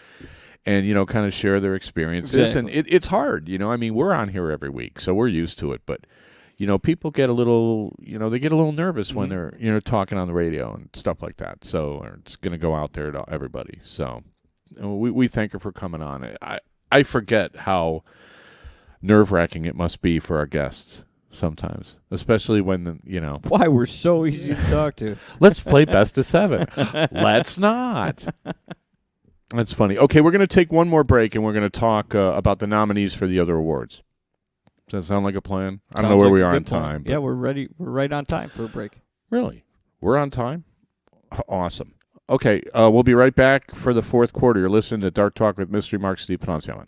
and, kind of share their experiences. Exactly. And it's hard, I mean, we're on here every week, so we're used to it. But, people get a little, they get a little nervous when they're, talking on the radio and stuff like that. So it's going to go out there to everybody. So we thank her for coming on. I forget how nerve-wracking it must be for our guests sometimes, especially when, Why we're so easy to talk to. let's play best of 7. Let's not. That's funny. Okay, we're going to take one more break, and we're going to talk about the nominees for the other awards. Does that sound like a plan? I don't know where we are on time. Yeah, we're ready. We're right on time for a break. Really? We're on time? Awesome. Okay, we'll be right back for the fourth quarter. You're listening to Dark Talk with Mystery Mark Steve Ponciano.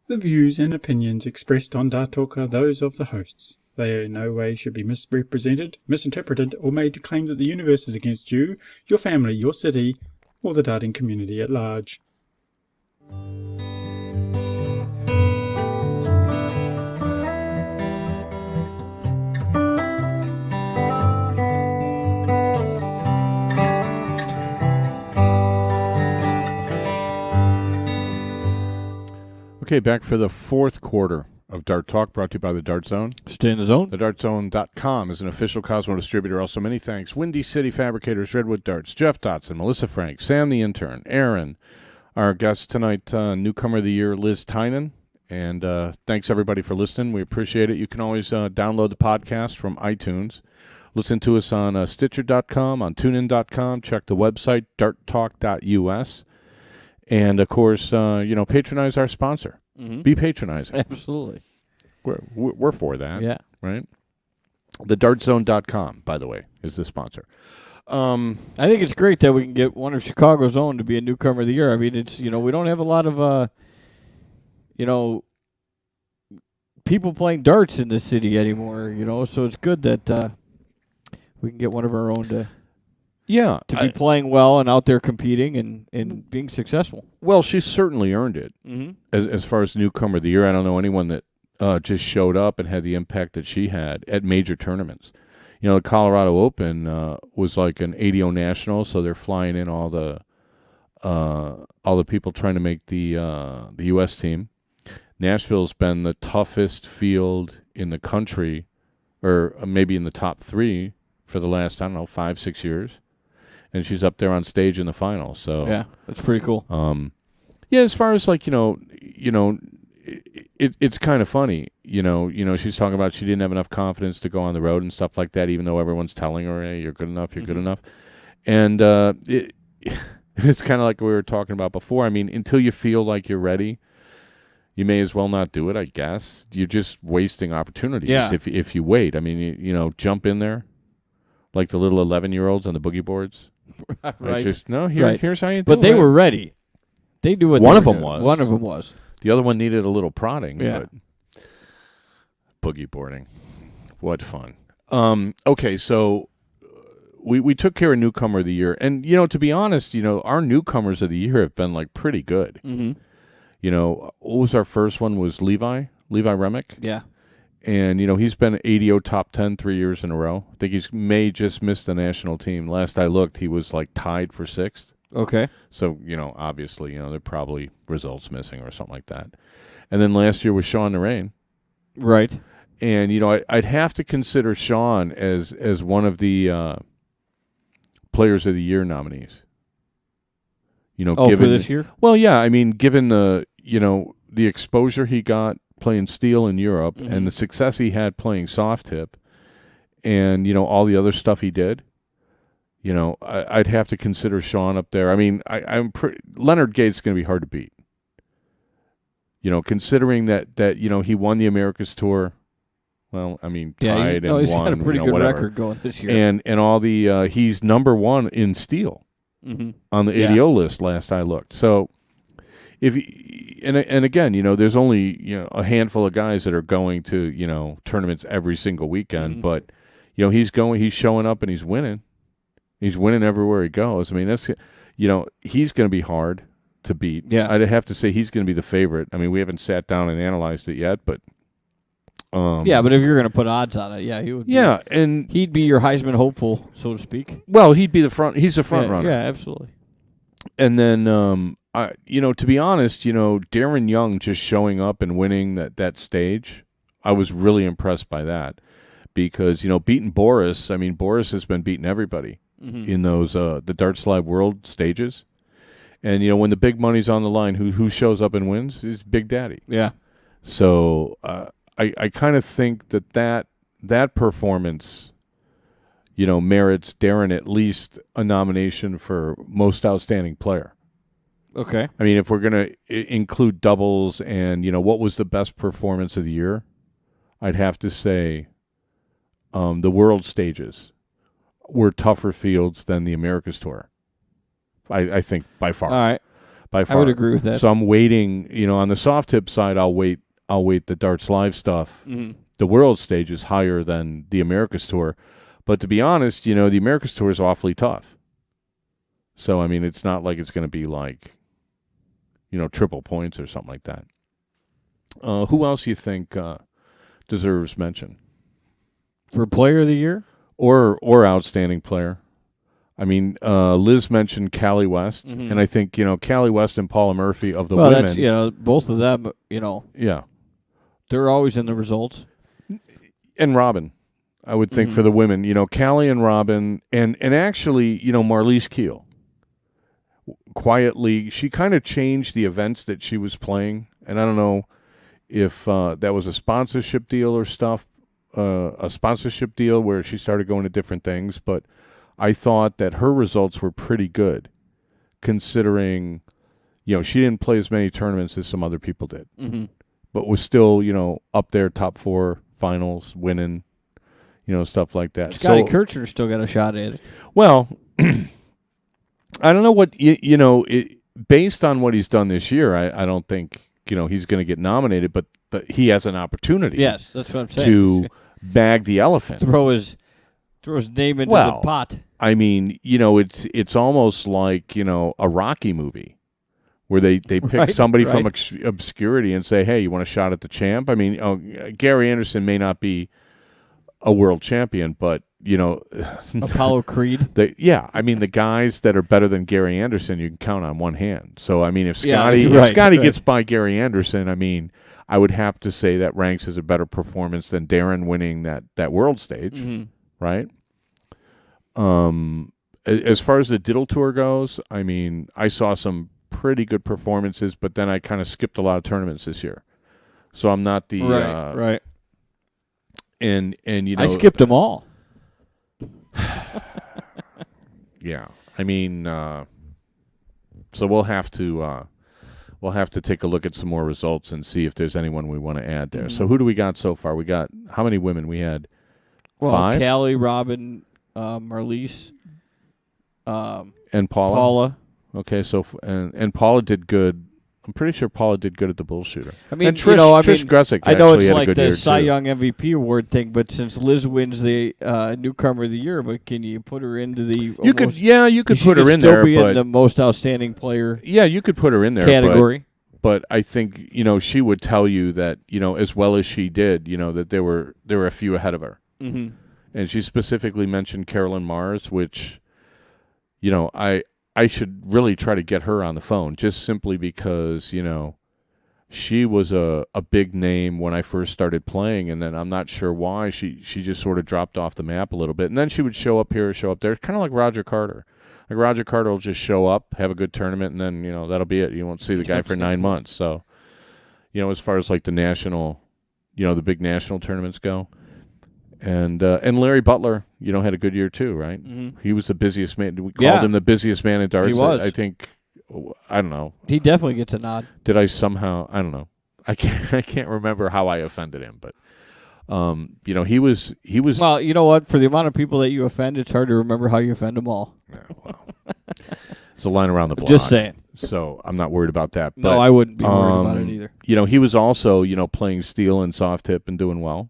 The views and opinions expressed on Dart Talk are those of the hosts. They in no way should be misrepresented, misinterpreted, or made to claim that the universe is against you, your family, your city, or the darting community at large. Okay, back for the fourth quarter of Dart Talk, brought to you by the Dart Zone. Stay in the zone. TheDartZone.com is an official Cosmo distributor. Also, many thanks. Windy City Fabricators, Redwood Darts, Jeff Dotson, Melissa Frank, Sam the Intern, Aaron, our guest tonight, Newcomer of the Year, Liz Tynan. And thanks, everybody, for listening. We appreciate it. You can always download the podcast from iTunes. Listen to us on Stitcher.com, on TuneIn.com. Check the website, darttalk.us. And, of course, patronize our sponsor. Mm-hmm. Be patronizing. Absolutely. We're for that. Yeah. Right? TheDartZone.com, by the way, is the sponsor. I think it's great that we can get one of Chicago's own to be a Newcomer of the Year. I mean, it's, we don't have a lot of, people playing darts in the city anymore, so it's good that we can get one of our own to be playing well and out there competing and being successful. Well, she certainly earned it. Mm-hmm. As far as Newcomer of the Year, I don't know anyone that just showed up and had the impact that she had at major tournaments. The Colorado Open was like an ADO national, so they're flying in all the people trying to make the U.S. team. Nashville's been the toughest field in the country, or maybe in the top 3 for the last, 5-6 years. And she's up there on stage in the final. So yeah, that's pretty cool. As far as it's kind of funny. She's talking about she didn't have enough confidence to go on the road and stuff like that, even though everyone's telling her, "Hey, you're good enough. You're good enough." And it's kind of like we were talking about before. I mean, until you feel like you're ready, you may as well not do it. I guess you're just wasting opportunities if you wait. I mean, jump in there like the little 11-year-olds on the boogie boards. Right. Here's how you do it. But they were ready. They knew what One they of were them doing. was. One of them was. The other one needed a little prodding. Yeah. boogie boarding. What fun. Okay, so we took care of Newcomer of the Year. And, to be honest, our Newcomers of the Year have been, pretty good. Mm-hmm. What was our first one was Levi Remick. Yeah. And, he's been ADO top 10 3 years in a row. I think he's may just missed the national team. Last I looked, he was, tied for 6th. Okay. So, obviously, there are probably results missing or something like that. And then last year was Sean Narain. Right. And, I'd have to consider Sean as one of the Players of the Year nominees. Given for this year? Well, yeah. I mean, given the exposure he got playing steel in Europe and the success he had playing soft tip and, all the other stuff he did, I'd have to consider Sean up there. I mean, Leonard Gates is going to be hard to beat. Considering that he won the Americas Tour. Well, I mean, tied and he's won. got a pretty good whatever. record going this year. And all the he's number 1 in steel on the ADO list last I looked. So and again, there's only a handful of guys that are going to tournaments every single weekend, but he's showing up and he's winning. He's winning everywhere he goes. I mean, that's he's going to be hard to beat. Yeah, I'd have to say he's going to be the favorite. I mean, we haven't sat down and analyzed it yet, but. Yeah, but if you're going to put odds on it, yeah, he would. Yeah, and he'd be your Heisman hopeful, so to speak. Well, he'd be he's the front runner. Yeah, absolutely. And then, to be honest, Darren Young just showing up and winning that stage, I was really impressed by that because beating Boris. I mean, Boris has been beating everybody in those the Darts Live World stages, and when the big money's on the line, who shows up and wins is Big Daddy. Yeah. So. I kind of think that performance, merits Darren at least a nomination for most outstanding player. Okay. I mean, if we're going to include doubles and, what was the best performance of the year, I'd have to say the world stages were tougher fields than the Americas Tour. I think by far. All right. By far. I would agree with that. So I'm waiting, on the soft tip side, I'll wait the Darts Live stuff. The world stage is higher than the Americas Tour. But to be honest, the Americas Tour is awfully tough. So, I mean, it's not like it's going to be triple points or something like that. Who else do you think deserves mention? For Player of the Year? Or outstanding player? I mean, Liz mentioned Callie West, and I think, Callie West and Paula Murphy of the women. That's, both of them, Yeah. They're always in the results. And Robin, I would think for the women, Callie and Robin, and actually, Marlise Keel. Quietly, she kind of changed the events that she was playing, and I don't know if that was a sponsorship deal or stuff, a sponsorship deal where she started going to different things, but I thought that her results were pretty good, considering, she didn't play as many tournaments as some other people did. But was still, up there, top 4 finals, winning, stuff like that. Scotty Kirchner's still got a shot at it. Well, I don't know what, based on what he's done this year, I don't think, he's going to get nominated, but he has an opportunity. Yes, that's what I'm saying. To bag the elephant. Throw his name into the pot. I mean, it's almost like, a Rocky movie. Where they pick somebody from obscurity and say, hey, you want a shot at the champ? I mean, Gary Anderson may not be a world champion, but, Apollo Creed? I mean, the guys that are better than Gary Anderson, you can count on one hand. So, I mean, if Scotty, gets by Gary Anderson, I mean, I would have to say that ranks as a better performance than Darren winning that world stage, right? As far as the Diddle Tour goes, I mean, I saw some pretty good performances, but then I kind of skipped a lot of tournaments this year, so I'm not the right. And I skipped them all. Yeah, I mean, so we'll have to take a look at some more results and see if there's anyone we want to add there. So who do we got so far? We got how many women? We had 5. Callie, Robin, Marlise, and Paula. Okay, so and Paula did good I'm pretty sure Paula did good at the bullshooter. I mean, and Trish, Trish Gressick I know actually it's had a like good the year, Cy too. Young MVP award thing, but since Liz wins the Newcomer of the Year, but can you put her into the? You could put her in still there, be but in the most outstanding player. Yeah, you could put her in there category. But I think she would tell you that as well as she did, that there were a few ahead of her. Mm-hmm. And she specifically mentioned Carolyn Mars, which I should really try to get her on the phone, just simply because she was a big name when I first started playing, and then I'm not sure why she just sort of dropped off the map a little bit. And then she would show up here, show up there, kind of like Roger Carter. Like Roger Carter will just show up, have a good tournament, and then that'll be it. You won't see the guy for 9 months. So as far as like the national, the big national tournaments go, and Larry Butler, had a good year too, right? Mm-hmm. He was the busiest man. We called him the busiest man at darts. He was. I think. I don't know. He definitely gets a nod. Did I somehow? I don't know. I can't remember how I offended him, but he was. Well, you know what? For the amount of people that you offend, it's hard to remember how you offend them all. Yeah, well, there's a line around the block. Just saying. So I'm not worried about that. No, but, I wouldn't be worried about it either. He was also playing steel and soft tip and doing well.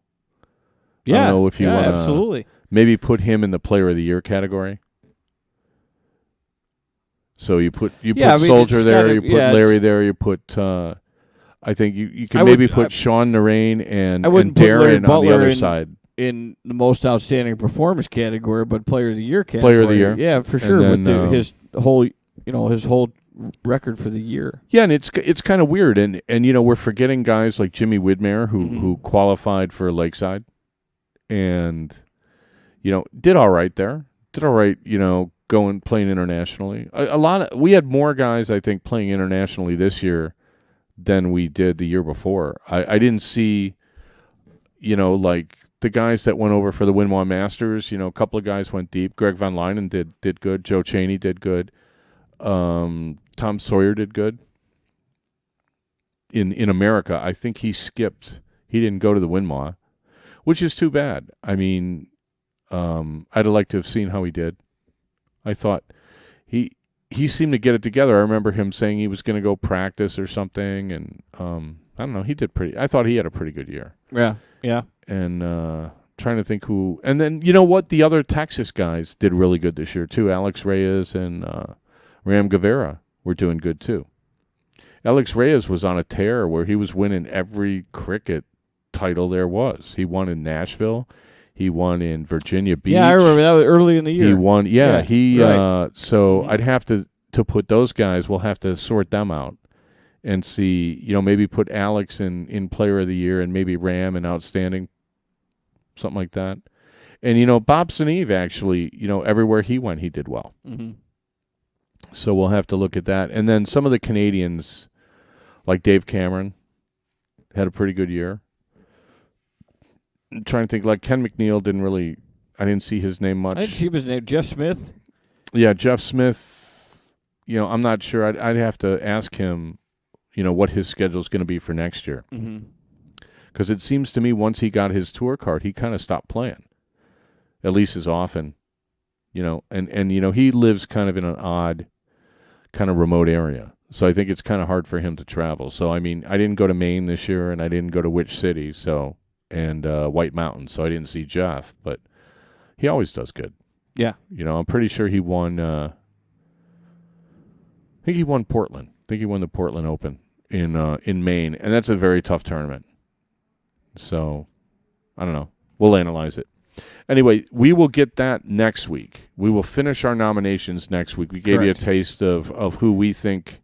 Yeah, I don't know if you want to absolutely. Maybe put him in the Player of the Year category. So you put Soldier there, you put Larry there, you put. I think you could maybe put Sean Narain and Darren on the other side in the most outstanding performance category, but Player of the Year category. Player of the Year, yeah, for sure. Then, with his whole record for the year. Yeah, and it's kind of weird, and we're forgetting guys like Jimmy Widmer who qualified for Lakeside, and did all right there, going playing internationally. We had more guys, I think, playing internationally this year than we did the year before. I didn't see, like the guys that went over for the Winmau Masters. A couple of guys went deep. Greg Van Leinen did good. Joe Cheney did good. Tom Sawyer did good. In America, I think he skipped. He didn't go to the Winmau, which is too bad. I mean, I'd like to have seen how he did. I thought he seemed to get it together. I remember him saying he was going to go practice or something, and I don't know. He did pretty. I thought he had a pretty good year. Yeah. And trying to think who. And then what? The other Texas guys did really good this year too. Alex Reyes and Ram Guevara were doing good too. Alex Reyes was on a tear where he was winning every cricket title there was. He won in Nashville. He won in Virginia Beach. Yeah, I remember that was early in the year. He won. Yeah, he. Right. So I'd have to put those guys. We'll have to sort them out and see. Maybe put Alex in Player of the Year and maybe Ram in Outstanding, something like that. And Bob Seneve actually, everywhere he went, he did well. Mm-hmm. So we'll have to look at that. And then some of the Canadians, like Dave Cameron, had a pretty good year. I'm trying to think, like Ken McNeil I didn't see his name much. I didn't see his name. Jeff Smith? Yeah, Jeff Smith, I'm not sure. I'd have to ask him, what his schedule is going to be for next year. Mm-hmm. Because it seems to me once he got his tour card, he kind of stopped playing, at least as often. And he lives kind of in an odd, kind of remote area. So I think it's kind of hard for him to travel. So, I mean, I didn't go to Maine this year, and I didn't go to Which City, and White Mountain, so I didn't see Jeff, but he always does good. Yeah. I'm pretty sure he won, I think he won Portland. I think he won the Portland Open in Maine, and that's a very tough tournament. So, I don't know. We'll analyze it. Anyway, we will get that next week. We will finish our nominations next week. We gave you a taste of who we think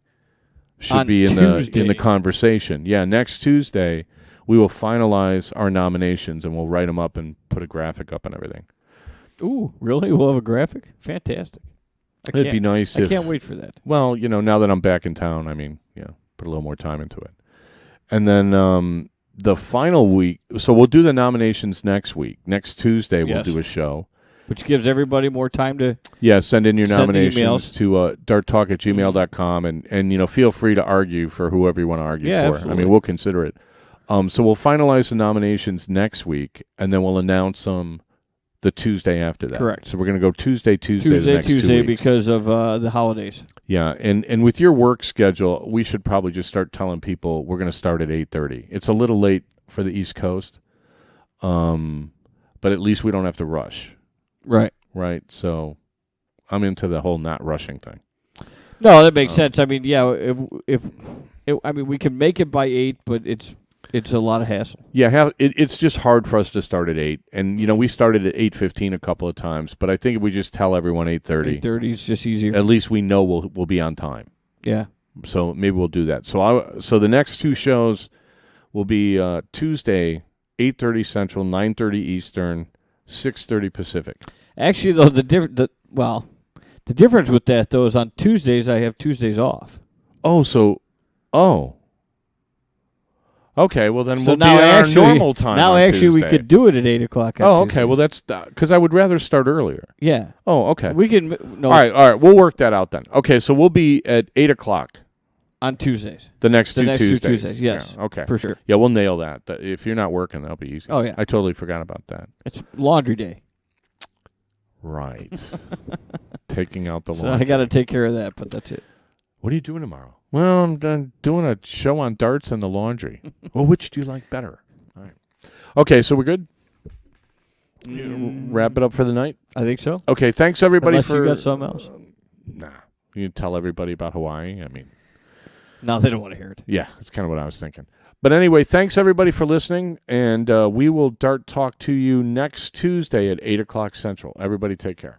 should be in the conversation. Yeah, next Tuesday we will finalize our nominations and we'll write them up and put a graphic up and everything. Ooh, really? We'll have a graphic? Fantastic. It'd be nice if... I can't wait for that. Well, now that I'm back in town, I mean, put a little more time into it. And then the final week, so we'll do the nominations next week. Next Tuesday we'll do a show. Which gives everybody more time to... Yeah, send in your nominations to darttalk@gmail.com and feel free to argue for whoever you want to argue for. Absolutely. I mean, we'll consider it. So we'll finalize the nominations next week, and then we'll announce them the Tuesday after that. Correct. So we're going to go Tuesday the next 2 weeks. because of the holidays. Yeah, and with your work schedule, we should probably just start telling people we're going to start at 8:30. It's a little late for the East Coast, but at least we don't have to rush. Right. Right. So I'm into the whole not rushing thing. No, that makes sense. I mean, yeah, I mean, we can make it by 8, but it's a lot of hassle. Yeah, it's just hard for us to start at 8. And, we started at 8:15 a couple of times, but I think if we just tell everyone 8:30. 8:30 is just easier. At least we know we'll be on time. Yeah. So maybe we'll do that. So the next 2 shows will be Tuesday, 8:30 Central, 9:30 Eastern, 6:30 Pacific. Actually, though, the difference with that, though, is on Tuesdays, I have Tuesdays off. Okay, well, then So we'll be now at our normal time Now, on actually, we Tuesday. could do it at 8 o'clock on Oh, Tuesdays. okay, well, that's because I would rather start earlier. Yeah. Oh, okay. We can... No, All right, we'll work that out then. Okay, so we'll be at 8 o'clock. on Tuesdays. The next two two Tuesdays. Yes. Yeah, okay. For sure. Yeah, we'll nail that. If you're not working, that'll be easy. Oh, yeah. I totally forgot about that. It's laundry day. Right. Taking out the So laundry. I got to take care of that, but that's it. What are you doing tomorrow? Well, I'm done doing a show on darts and the laundry. Well, which do you like better? All right. Okay, so we're good? Wrap it up for the night? I think so. Okay, thanks everybody Unless for... you got something else. Nah. You tell everybody about Hawaii? I mean... No, they don't want to hear it. Yeah, that's kind of what I was thinking. But anyway, thanks everybody for listening, and we will Dart Talk to you next Tuesday at 8 o'clock Central. Everybody take care.